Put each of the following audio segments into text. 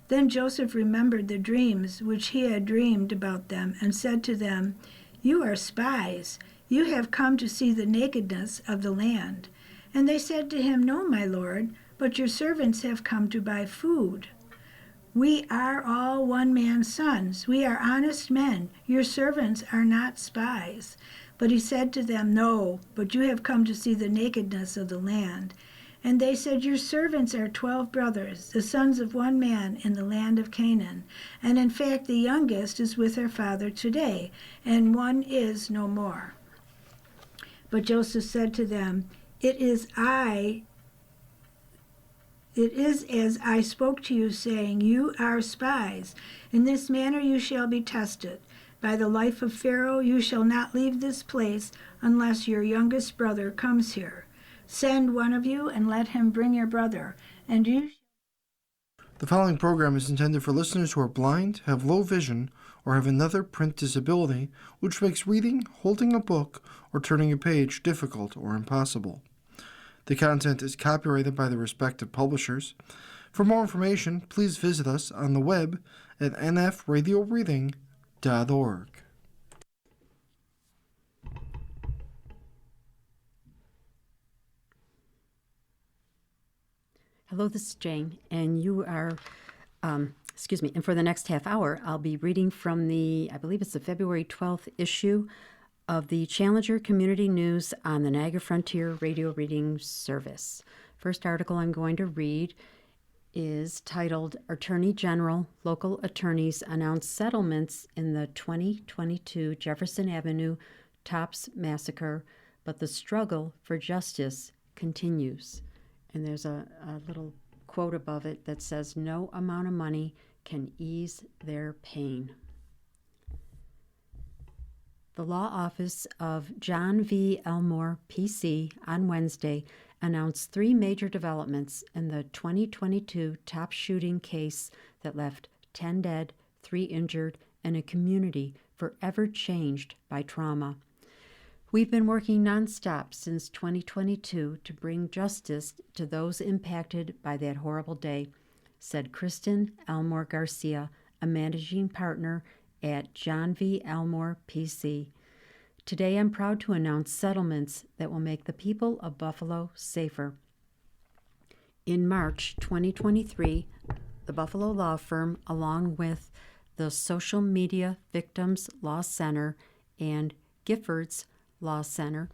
Then Joseph remembered the dreams which he had dreamed about them, and said to them, "You are spies. You have come to see the nakedness of the land." And they said to him, "No, my lord, but your servants have come to buy food." "We are all one man's sons. We are honest men. Your servants are not spies." But he said to them, "No, but you have come to see the nakedness of the land." And they said, "Your servants are 12 brothers, the sons of one man in the land of Canaan. And in fact, the youngest is with her father today, and one is no more." But Joseph said to them, It is as I spoke to you, saying, You are spies. In this manner you shall be tested. By the life of Pharaoh, you shall not leave this place unless your youngest brother comes here. Send one of you and let him bring your brother, and you. The following program is intended for listeners who are blind, have low vision, or have another print disability, which makes reading, holding a book, or turning a page difficult or impossible. The content is copyrighted by the respective publishers. For more information, please visit us on the web at nfradioreading.org. Hello, this is Jane, and you are, and for the next half hour, I'll be reading from I believe it's the February 12th issue of the Challenger Community News on the Niagara Frontier Radio Reading Service. First article I'm going to read is titled, Attorney General, Local Attorneys Announce Settlements in the 2022 Jefferson Avenue Tops Massacre, but the struggle for justice continues. And there's a little quote above it that says, "No amount of money can ease their pain." The law office of John V. Elmore, P.C., on Wednesday announced 3 major developments in the 2022 top shooting case that left 10 dead, 3 injured, and a community forever changed by trauma. "We've been working nonstop since 2022 to bring justice to those impacted by that horrible day," said Kristen Elmore Garcia, a managing partner at John V. Elmore, P.C. "Today I'm proud to announce settlements that will make the people of Buffalo safer." In March 2023, the Buffalo law firm, along with the Social Media Victims Law Center and Giffords Law Center,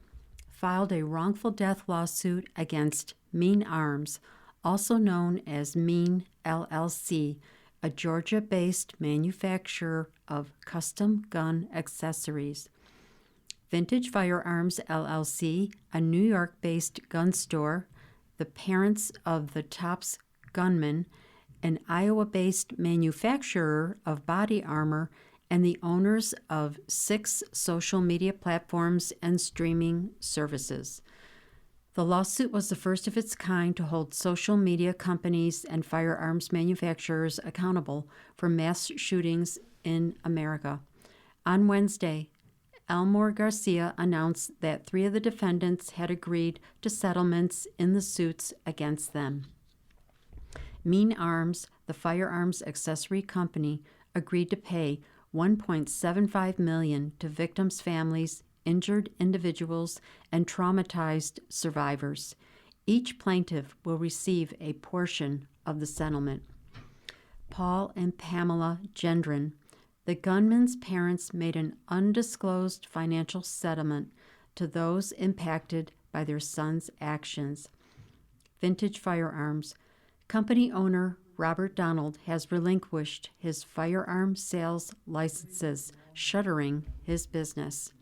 filed a wrongful death lawsuit against Mean Arms, also known as Mean LLC, a Georgia-based manufacturer of custom gun accessories. Vintage Firearms LLC, a New York-based gun store, the parents of the Tops gunmen, an Iowa-based manufacturer of body armor, and the owners of 6 social media platforms and streaming services. The lawsuit was the first of its kind to hold social media companies and firearms manufacturers accountable for mass shootings in America. On Wednesday, Elmore Garcia announced that 3 of the defendants had agreed to settlements in the suits against them. Mean Arms, the firearms accessory company, agreed to pay $1.75 million to victims' families, injured individuals, and traumatized survivors. Each plaintiff will receive a portion of the settlement. Paul and Pamela Gendron, the gunman's parents, made an undisclosed financial settlement to those impacted by their son's actions. Vintage Firearms, company owner Robert Donald has relinquished his firearm sales licenses, shuttering his business.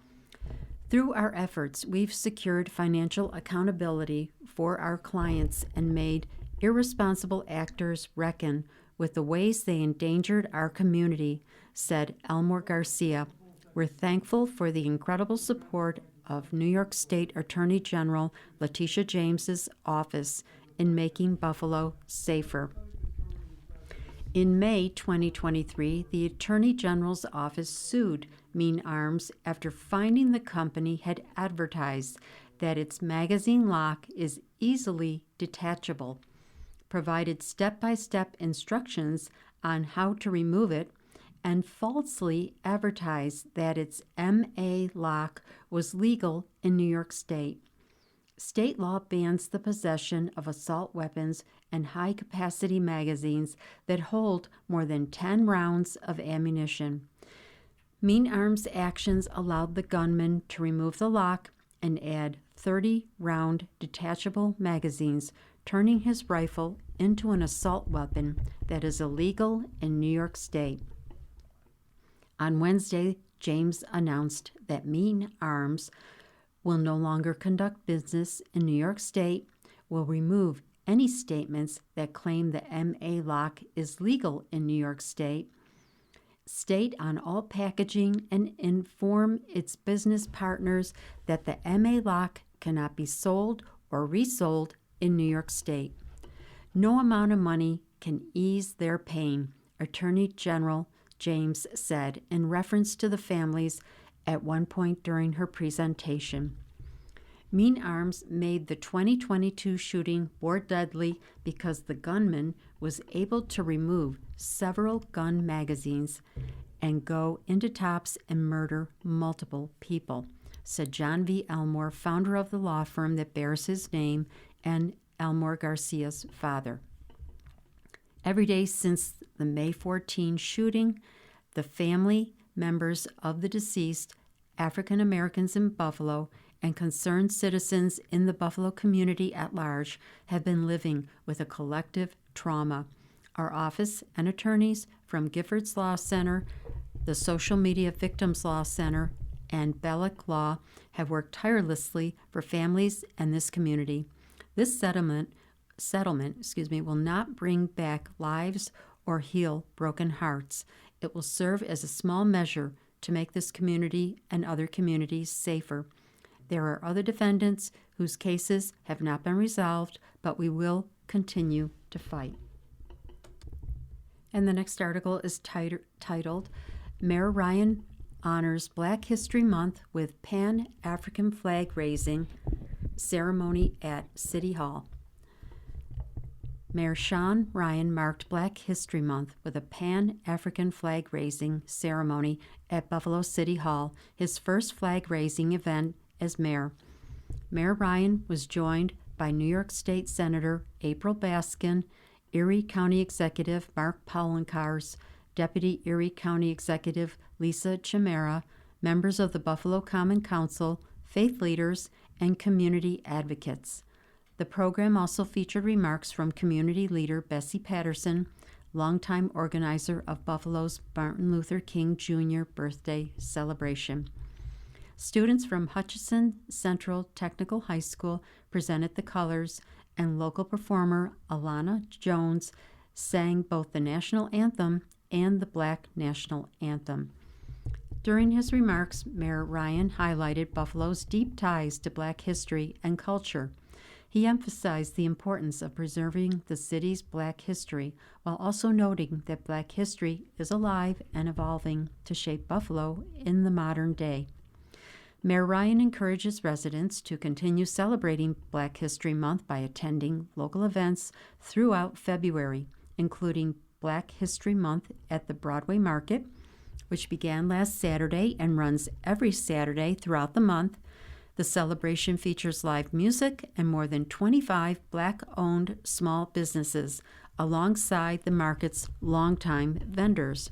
Through our efforts, we've secured financial accountability for our clients and made irresponsible actors reckon with the ways they endangered our community, said Elmore Garcia. "We're thankful for the incredible support of New York State Attorney General Letitia James's office in making Buffalo safer." In May 2023, the Attorney General's office sued Mean Arms after finding the company had advertised that its magazine lock is easily detachable. provided step-by-step instructions on how to remove it, and falsely advertised that its MA lock was legal in New York State. State law bans the possession of assault weapons and high-capacity magazines that hold more than 10 rounds of ammunition. Mean Arms' actions allowed the gunman to remove the lock and add 30-round detachable magazines, turning his rifle into an assault weapon that is illegal in New York State. On Wednesday, James announced that Mean Arms will no longer conduct business in New York State, will remove any statements that claim the MA lock is legal in New York State, state on all packaging and inform its business partners that the MA lock cannot be sold or resold in New York State. No amount of money can ease their pain, Attorney General James said in reference to the families at one point during her presentation. Mean Arms made the 2022 shooting more deadly because the gunman was able to remove several gun magazines and go into Tops and murder multiple people, said John V. Elmore, founder of the law firm that bears his name and Elmore Garcia's father. Every day since the May 14 shooting, the family members of the deceased, African Americans in Buffalo, and concerned citizens in the Buffalo community at large have been living with a collective trauma. Our office and attorneys from Giffords Law Center, the Social Media Victims Law Center, and Bellick Law have worked tirelessly for families and this community. This settlement will not bring back lives or heal broken hearts. It will serve as a small measure to make this community and other communities safer. There are other defendants whose cases have not been resolved, but we will continue to fight. And the next article is titled, Mayor Ryan Honors Black History Month with Pan-African Flag Raising Ceremony at City Hall. Mayor Sean Ryan marked Black History Month with a Pan-African flag-raising ceremony at Buffalo City Hall, his first flag-raising event as mayor. Mayor Ryan was joined by New York State Senator April Baskin, Erie County Executive Mark Poloncarz, Deputy Erie County Executive Lisa Chimera, members of the Buffalo Common Council, faith leaders, and community advocates. The program also featured remarks from community leader Bessie Patterson, longtime organizer of Buffalo's Martin Luther King Jr. birthday celebration. Students from Hutchinson Central Technical High School presented the colors, and local performer Alana Jones sang both the national anthem and the Black National Anthem. During his remarks, Mayor Ryan highlighted Buffalo's deep ties to Black history and culture. He emphasized the importance of preserving the city's Black history, while also noting that Black history is alive and evolving to shape Buffalo in the modern day. Mayor Ryan encourages residents to continue celebrating Black History Month by attending local events throughout February, including Black History Month at the Broadway Market, which began last Saturday and runs every Saturday throughout the month. The celebration features live music and more than 25 Black-owned small businesses alongside the market's longtime vendors.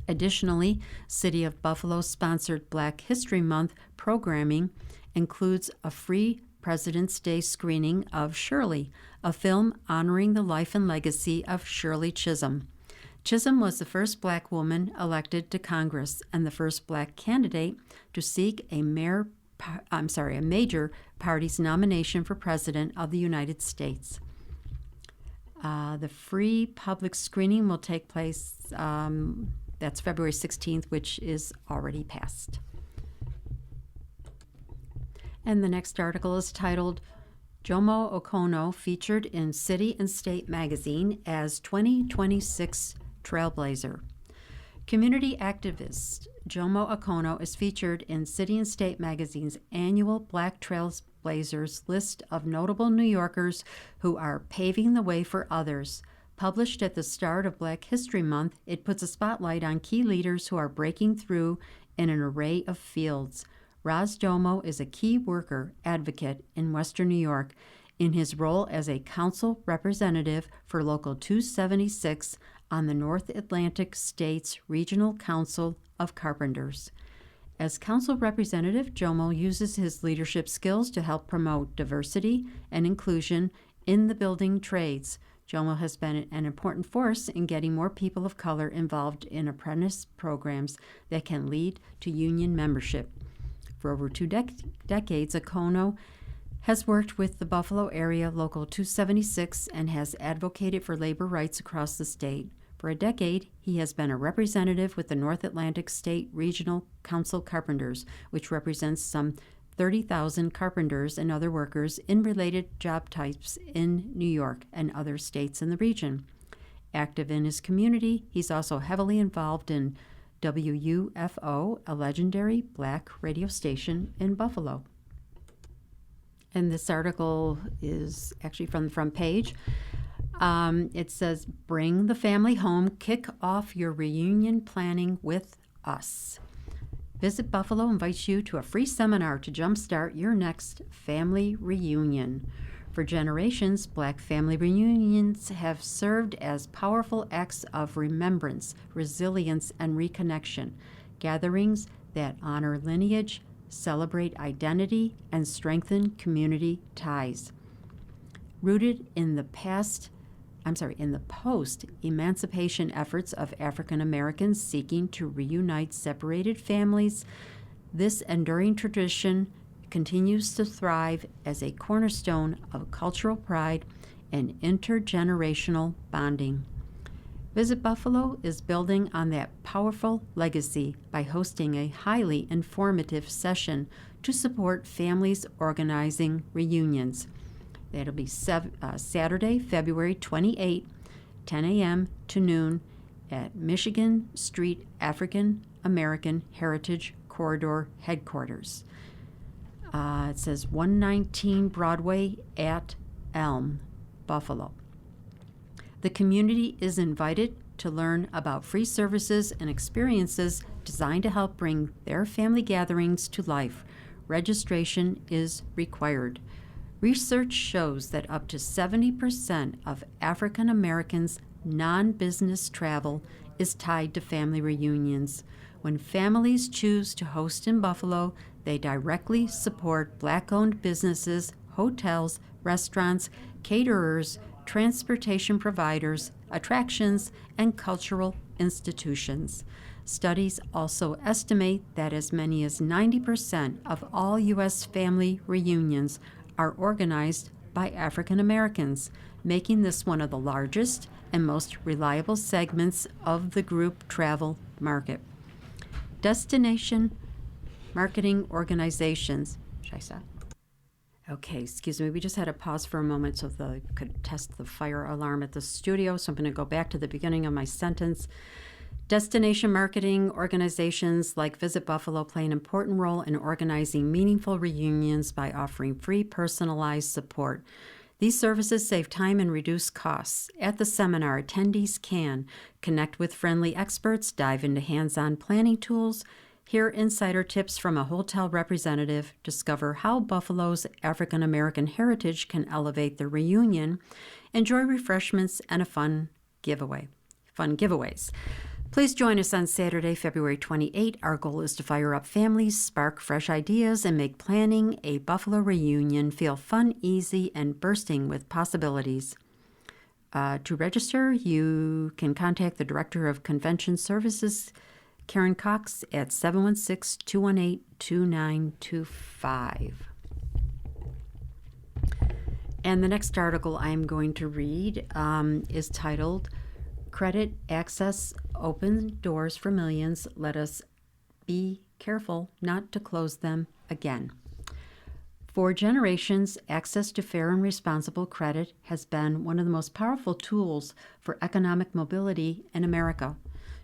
Additionally, City of Buffalo-sponsored Black History Month programming includes a free President's Day screening of Shirley, a film honoring the life and legacy of Shirley Chisholm. Chisholm was the first Black woman elected to Congress and the first Black candidate to seek a major party's nomination for President of the United States. The free public screening will take place, that's February 16th, which is already passed. And the next article is titled, Jomo Okono featured in City and State magazine as 2026 Trailblazer. Community activist Jomo Okono is featured in City and State magazine's annual Black Trailblazers list of notable New Yorkers who are paving the way for others. Published at the start of Black History Month, it puts a spotlight on key leaders who are breaking through in an array of fields. Roz Domo is a key worker advocate in Western New York in his role as a council representative for Local 276 on the North Atlantic States Regional Council of Carpenters. As council representative, Jomo uses his leadership skills to help promote diversity and inclusion in the building trades. Jomo has been an important force in getting more people of color involved in apprentice programs that can lead to union membership. For over two decades, Okono has worked with the Buffalo area Local 276 and has advocated for labor rights across the state. For a decade, he has been a representative with the North Atlantic State Regional Council Carpenters, which represents some 30,000 carpenters and other workers in related job types in New York and other states in the region. Active in his community, he's also heavily involved in WUFO, a legendary black radio station in Buffalo. And this article is actually from the front page. It says, "Bring the family home, kick off your reunion planning with us." Visit Buffalo invites you to a free seminar to jumpstart your next family reunion. For generations, Black family reunions have served as powerful acts of remembrance, resilience, and reconnection, gatherings that honor lineage, celebrate identity, and strengthen community ties. Rooted in the post-emancipation efforts of African Americans seeking to reunite separated families, this enduring tradition continues to thrive as a cornerstone of cultural pride and intergenerational bonding. Visit Buffalo is building on that powerful legacy by hosting a highly informative session to support families organizing reunions. That'll be Saturday, February 28, 10 a.m. to noon at Michigan Street African American Heritage Corridor headquarters. It says 119 Broadway at Elm, Buffalo. The community is invited to learn about free services and experiences designed to help bring their family gatherings to life. Registration is required. Research shows that up to 70% of African Americans' non-business travel is tied to family reunions. When families choose to host in Buffalo, they directly support Black-owned businesses, hotels, restaurants, caterers, transportation providers, attractions, and cultural institutions. Studies also estimate that as many as 90% of all U.S. family reunions are organized by African Americans, making this one of the largest and most reliable segments of the group travel market. Destination marketing organizations. Should I stop? Okay, excuse me. We just had to pause for a moment so they could test the fire alarm at the studio. So I'm going to go back to the beginning of my sentence. Destination marketing organizations like Visit Buffalo play an important role in organizing meaningful reunions by offering free personalized support. These services save time and reduce costs. At the seminar, attendees can connect with friendly experts, dive into hands-on planning tools, hear insider tips from a hotel representative, discover how Buffalo's African American heritage can elevate the reunion, enjoy refreshments, and fun giveaways. Please join us on Saturday, February 28. Our goal is to fire up families, spark fresh ideas, and make planning a Buffalo reunion feel fun, easy, and bursting with possibilities. To register, you can contact the Director of Convention Services, Karen Cox, at 716-218-2925. And the next article I'm going to read is titled, "Credit Access Open Doors for Millions. Let us be careful not to close them again." For generations, access to fair and responsible credit has been one of the most powerful tools for economic mobility in America.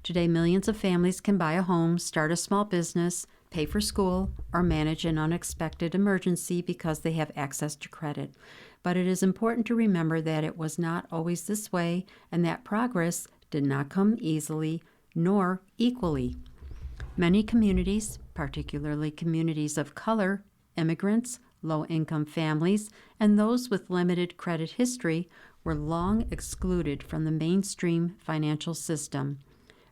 Today, millions of families can buy a home, start a small business, pay for school, or manage an unexpected emergency because they have access to credit. But it is important to remember that it was not always this way and that progress did not come easily nor equally. Many communities, particularly communities of color, immigrants, low-income families, and those with limited credit history, were long excluded from the mainstream financial system.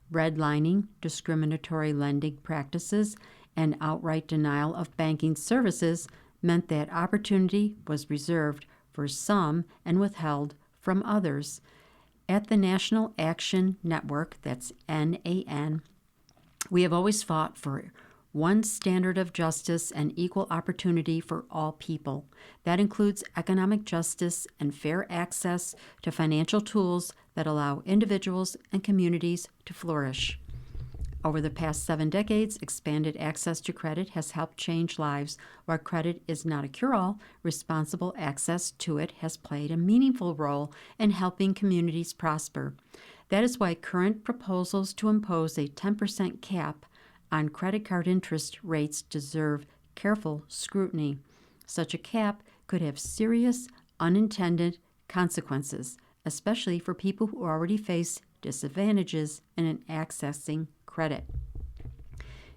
Redlining, discriminatory lending practices, and outright denial of banking services meant that opportunity was reserved for some and withheld from others. At the National Action Network, that's NAN, we have always fought for one standard of justice and equal opportunity for all people. That includes economic justice and fair access to financial tools that allow individuals and communities to flourish. Over the past 7 decades, expanded access to credit has helped change lives. While credit is not a cure-all, responsible access to it has played a meaningful role in helping communities prosper. That is why current proposals to impose a 10% cap on credit card interest rates deserve careful scrutiny. Such a cap could have serious, unintended consequences, especially for people who already face disadvantages in accessing credit.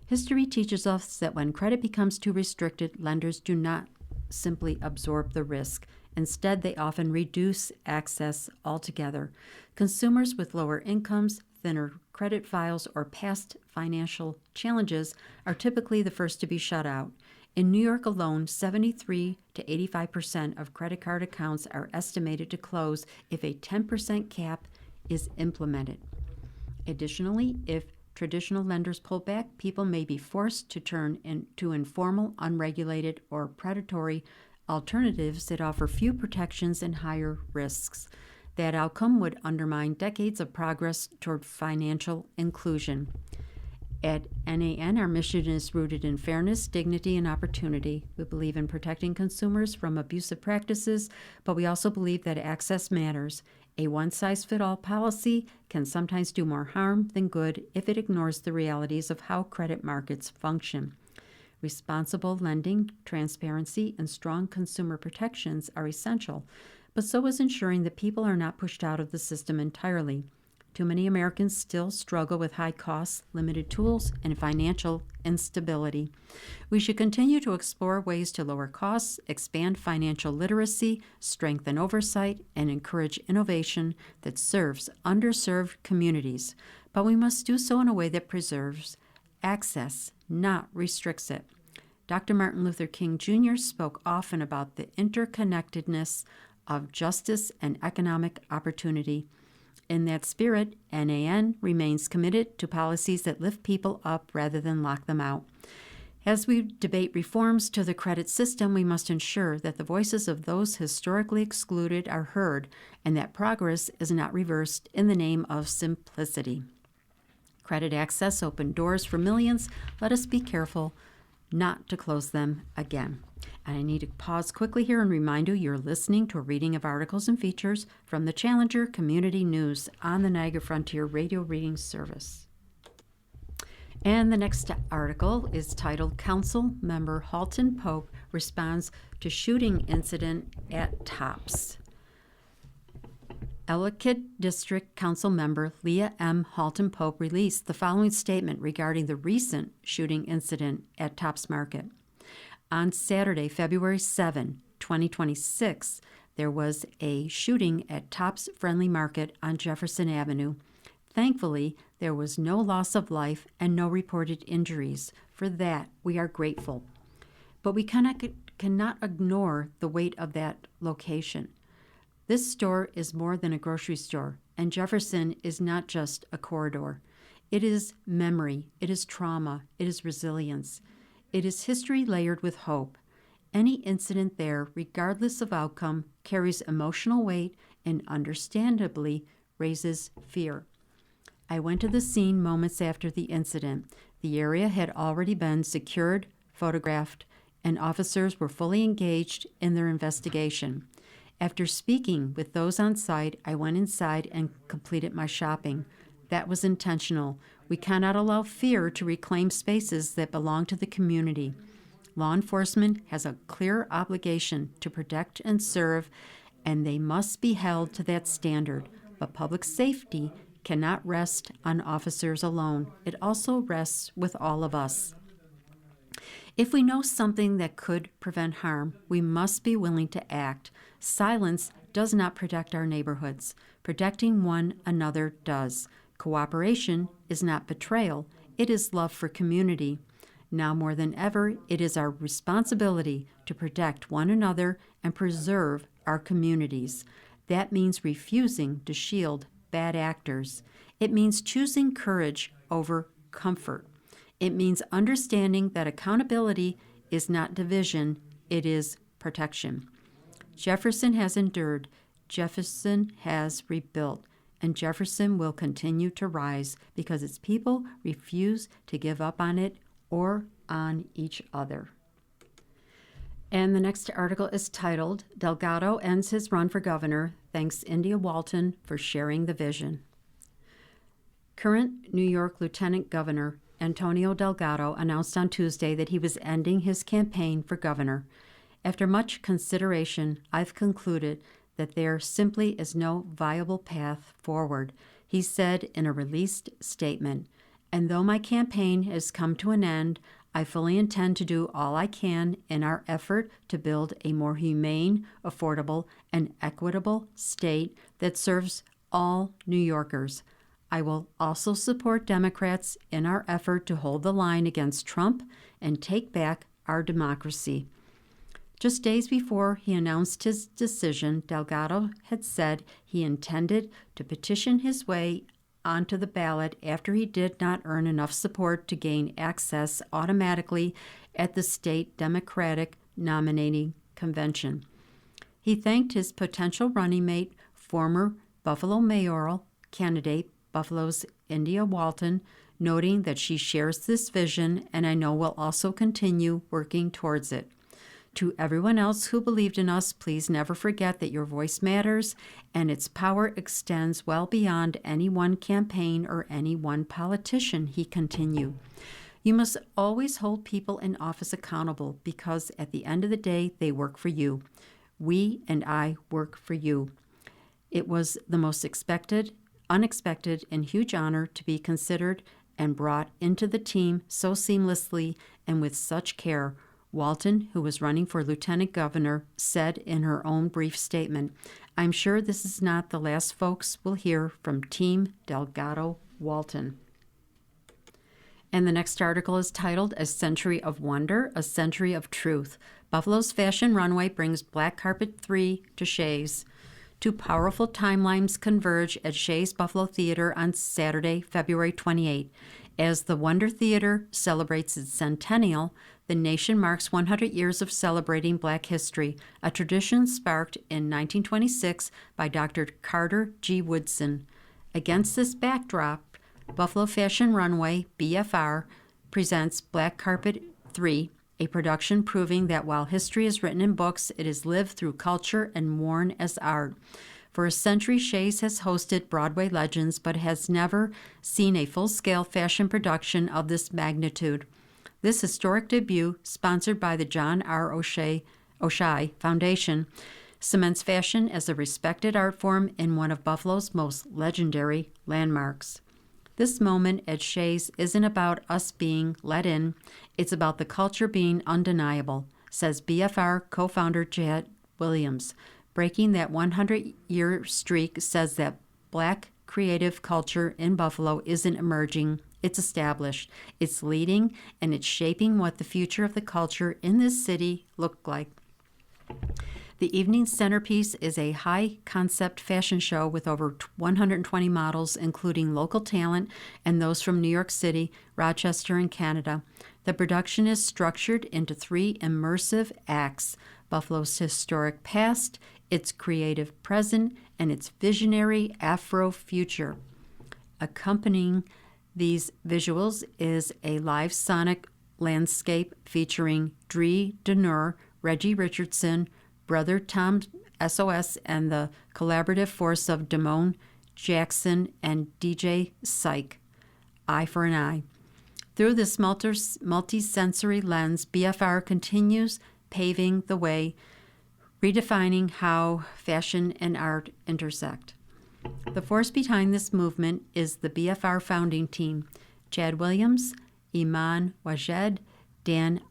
History teaches us that when credit becomes too restricted, lenders do not simply absorb the risk. Instead, they often reduce access altogether. Consumers with lower incomes, thinner credit files, or past financial challenges are typically the first to be shut out. In New York alone, 73 to 85% of credit card accounts are estimated to close if a 10% cap is implemented. Additionally, if traditional lenders pull back, people may be forced to turn to informal, unregulated, or predatory alternatives that offer few protections and higher risks. That outcome would undermine decades of progress toward financial inclusion. At NAN, our mission is rooted in fairness, dignity, and opportunity. We believe in protecting consumers from abusive practices, but we also believe that access matters. A one-size-fits-all policy can sometimes do more harm than good if it ignores the realities of how credit markets function. Responsible lending, transparency, and strong consumer protections are essential, but so is ensuring that people are not pushed out of the system entirely. Too many Americans still struggle with high costs, limited tools, and financial instability. We should continue to explore ways to lower costs, expand financial literacy, strengthen oversight, and encourage innovation that serves underserved communities. But we must do so in a way that preserves access, not restricts it. Dr. Martin Luther King Jr. spoke often about the interconnectedness of justice and economic opportunity. In that spirit, NAN remains committed to policies that lift people up rather than lock them out. As we debate reforms to the credit system, we must ensure that the voices of those historically excluded are heard and that progress is not reversed in the name of simplicity. Credit access opened doors for millions. Let us be careful not to close them again. And I need to pause quickly here and remind you you're listening to a reading of articles and features from the Challenger Community News on the Niagara Frontier Radio Reading Service. And the next article is titled Council Member Halton Pope Responds to Shooting Incident at TOPS. Ellicott District Council member Leah M. Halton Pope released the following statement regarding the recent shooting incident at TOPS Market. On Saturday, February 7, 2026, there was a shooting at TOPS Friendly Market on Jefferson Avenue. Thankfully, there was no loss of life and no reported injuries. For that, we are grateful. But we cannot ignore the weight of that location. This store is more than a grocery store, and Jefferson is not just a corridor. It is memory, it is trauma, it is resilience. It is history layered with hope. Any incident there, regardless of outcome, carries emotional weight and understandably raises fear. I went to the scene moments after the incident. The area had already been secured, photographed, and officers were fully engaged in their investigation. After speaking with those on site, I went inside and completed my shopping. That was intentional. We cannot allow fear to reclaim spaces that belong to the community. Law enforcement has a clear obligation to protect and serve, and they must be held to that standard. But public safety cannot rest on officers alone. It also rests with all of us. If we know something that could prevent harm, we must be willing to act. Silence does not protect our neighborhoods. Protecting one another does. Cooperation is not betrayal. It is love for community. Now more than ever, it is our responsibility to protect one another and preserve our communities. That means refusing to shield bad actors. It means choosing courage over comfort. It means understanding that accountability is not division, it is protection. Jefferson has endured, Jefferson has rebuilt, and Jefferson will continue to rise because its people refuse to give up on it or on each other. And the next article is titled, Delgado Ends His Run for Governor, Thanks India Walton for Sharing the Vision. Current New York Lieutenant Governor Antonio Delgado announced on Tuesday that he was ending his campaign for governor. After much consideration, I've concluded that there simply is no viable path forward, he said in a released statement. And though my campaign has come to an end, I fully intend to do all I can in our effort to build a more humane, affordable, and equitable state that serves all New Yorkers. I will also support Democrats in our effort to hold the line against Trump and take back our democracy. Just days before he announced his decision, Delgado had said he intended to petition his way onto the ballot after he did not earn enough support to gain access automatically at the state Democratic nominating convention. He thanked his potential running mate, former Buffalo mayoral candidate Buffalo's India Walton, noting that she shares this vision and I know will also continue working towards it. To everyone else who believed in us, please never forget that your voice matters and its power extends well beyond any one campaign or any one politician, he continued. You must always hold people in office accountable because at the end of the day, they work for you. We and I work for you. It was the most unexpected, and huge honor to be considered and brought into the team so seamlessly and with such care, Walton, who was running for lieutenant governor, said in her own brief statement, I'm sure this is not the last folks will hear from Team Delgado Walton. And the next article is titled, A Century of Wonder, A Century of Truth. Buffalo's Fashion Runway brings Black Carpet 3 to Shays. Two powerful timelines converge at Shays Buffalo Theater on Saturday, February 28. As the Wonder Theater celebrates its centennial, the nation marks 100 years of celebrating Black history, a tradition sparked in 1926 by Dr. Carter G. Woodson. Against this backdrop, Buffalo Fashion Runway, BFR, presents Black Carpet 3, a production proving that while history is written in books, it is lived through culture and worn as art. For a century, Shays has hosted Broadway legends, but has never seen a full-scale fashion production of this magnitude. This historic debut, sponsored by the John R. Oshai Foundation, cements fashion as a respected art form in one of Buffalo's most legendary landmarks. This moment at Shays isn't about us being let in, it's about the culture being undeniable, says BFR co-founder Jet Williams. Breaking that 100-year streak says that Black creative culture in Buffalo isn't emerging, it's established, it's leading, and it's shaping what the future of the culture in this city looked like. The evening centerpiece is a high-concept fashion show with over 120 models, including local talent and those from New York City, Rochester, and Canada. The production is structured into 3 immersive acts: Buffalo's historic past, its creative present, and its visionary Afro-future. Accompanying these visuals is a live sonic landscape featuring Dree Denur, Reggie Richardson, Brother Tom SOS, and the collaborative force of Damone Jackson, and DJ Syke. Eye for an Eye. Through this multi-sensory lens, BFR continues paving the way, redefining how fashion and art intersect. The force behind this movement is the BFR founding team: Chad Williams, Iman Wajed, Dan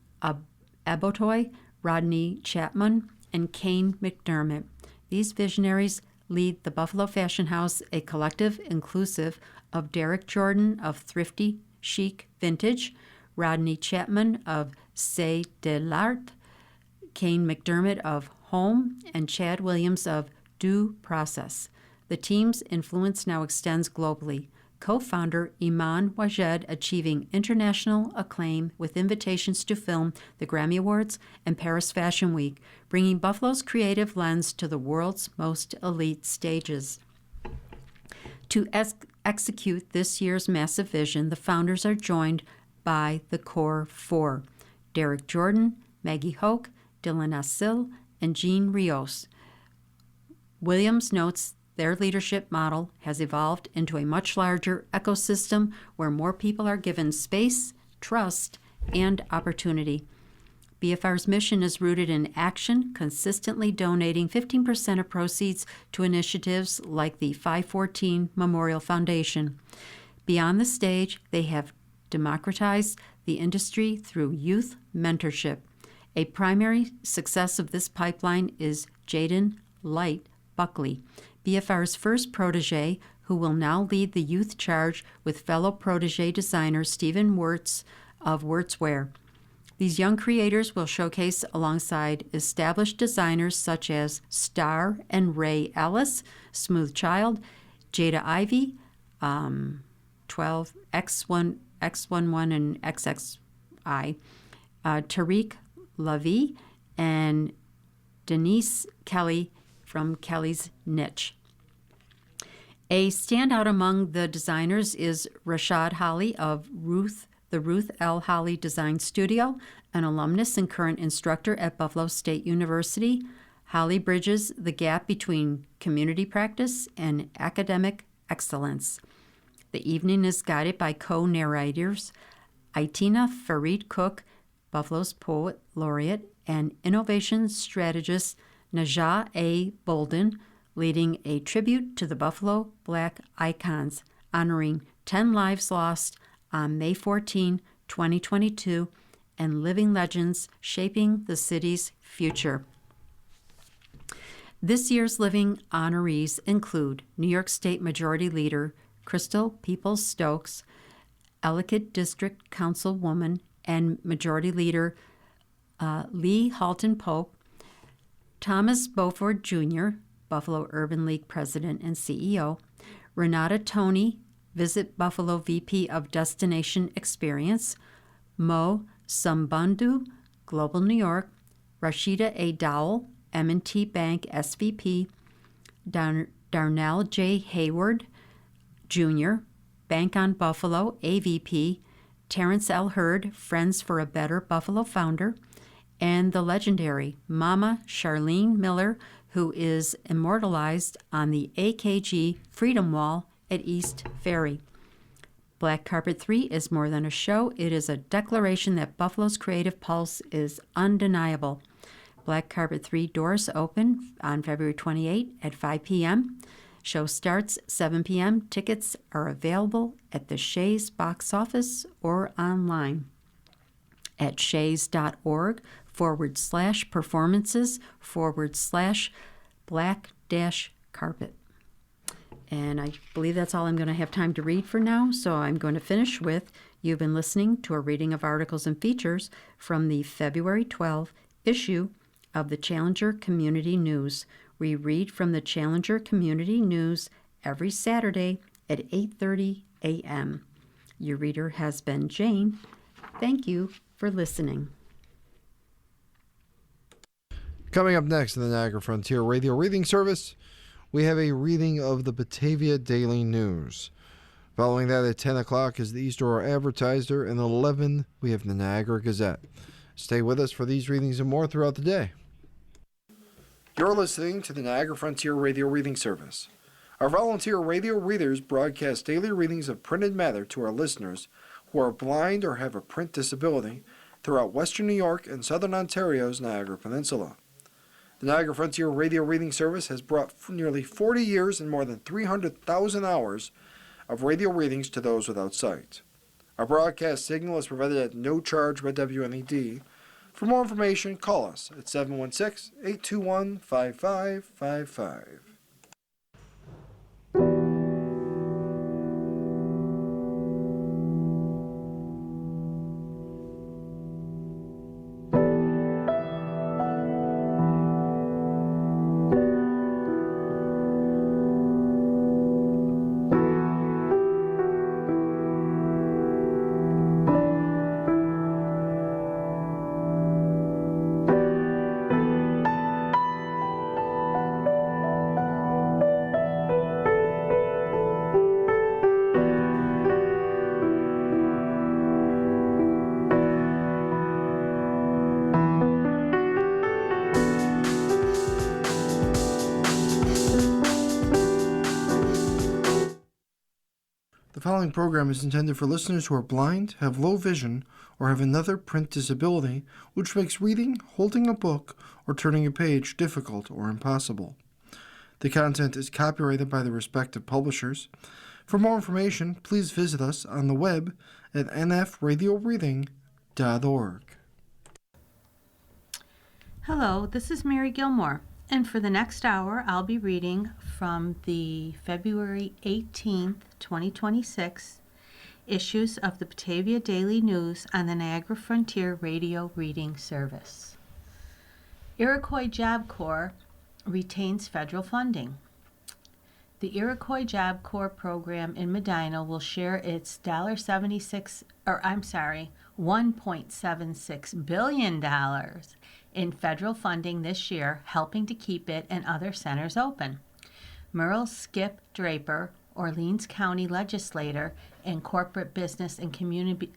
Abotoy, Rodney Chapman, and Kane McDermott. These visionaries lead the Buffalo Fashion House, a collective inclusive of Derek Jordan of Thrifty Chic Vintage, Rodney Chapman of C'est de l'Art, Kane McDermott of Home, and Chad Williams of Due Process. The team's influence now extends globally. Co-founder Iman Wajed achieving international acclaim with invitations to film the Grammy Awards and Paris Fashion Week, bringing Buffalo's creative lens to the world's most elite stages. To execute this year's massive vision, the founders are joined by the core four: Derek Jordan, Maggie Hoke, Dylan Assil, and Jean Rios. Williams notes their leadership model has evolved into a much larger ecosystem where more people are given space, trust, and opportunity. BFR's mission is rooted in action, consistently donating 15% of proceeds to initiatives like the 514 Memorial Foundation. Beyond the stage, they have democratized the industry through youth mentorship. A primary success of this pipeline is Jaden Light Buckley, BFR's first protege, who will now lead the youth charge with fellow protege designer Stephen Wirtz of Wirtzwear. These young creators will showcase alongside established designers such as Star and Ray Ellis, Smooth Child, Jada Ivy, 12, X11 and XXI, Tariq Lavie, and Denise Kelly from Kelly's Niche. A standout among the designers is Rashad Holly of the Ruth L. Holly Design Studio, an alumnus and current instructor at Buffalo State University. Holly bridges the gap between community practice and academic excellence. The evening is guided by co-narrators Itina Farid Cook, Buffalo's Poet Laureate, and innovation strategist Najah A. Bolden, leading a tribute to the Buffalo Black icons, honoring 10 lives lost on May 14, 2022, and living legends shaping the city's future. This year's living honorees include New York State Majority Leader Crystal Peoples-Stokes, Ellicott District Councilwoman and Majority Leader Lee Halton Pope, Thomas Beaufort Jr., Buffalo Urban League President and CEO, Renata Toney, Visit Buffalo VP of Destination Experience, Mo Sambundu, Global New York, Rashida A. Dowell, M&T Bank SVP, Darnell J. Hayward Jr., Bank on Buffalo AVP, Terrence L. Hurd, Friends for a Better Buffalo founder, and the legendary Mama Charlene Miller, who is immortalized on the AKG Freedom Wall at East Ferry. Black Carpet 3 is more than a show. It is a declaration that Buffalo's creative pulse is undeniable. Black Carpet 3 doors open on February 28 at 5 p.m. Show starts 7 p.m. Tickets are available at the Shays box office or online at shays.org/performances/black-carpet. And I believe that's all I'm going to have time to read for now, so I'm going to finish with, you've been listening to a reading of articles and features from the February 12 issue of the Challenger Community News. We read from the Challenger Community News every Saturday at 8:30 a.m. Your reader has been Jane. Thank you for listening. Coming up next in the Niagara Frontier Radio Reading Service, we have a reading of the Batavia Daily News. Following that at 10 o'clock is the East Aurora Advertiser, and at 11 we have the Niagara Gazette. Stay with us for these readings and more throughout the day. You're listening to the Niagara Frontier Radio Reading Service. Our volunteer radio readers broadcast daily readings of printed matter to our listeners who are blind or have a print disability throughout western New York and southern Ontario's Niagara Peninsula. The Niagara Frontier Radio Reading Service has brought nearly 40 years and more than 300,000 hours of radio readings to those without sight. Our broadcast signal is provided at no charge by WNED. For more information, call us at 716-821-5555. The following program is intended for listeners who are blind, have low vision, or have another print disability which makes reading, holding a book, or turning a page difficult or impossible. The content is copyrighted by the respective publishers. For more information, please visit us on the web at nfradioreading.org. Hello, this is Mary Gilmore, and for the next hour, I'll be reading from the February 18th, 2026 issues of the Batavia Daily News on the Niagara Frontier Radio Reading Service. Iroquois Job Corps retains federal funding. The Iroquois Job Corps program in Medina will share its $1.76 billion in federal funding this year, helping to keep it and other centers open. Merle Skip Draper, Orleans County legislator and corporate business and community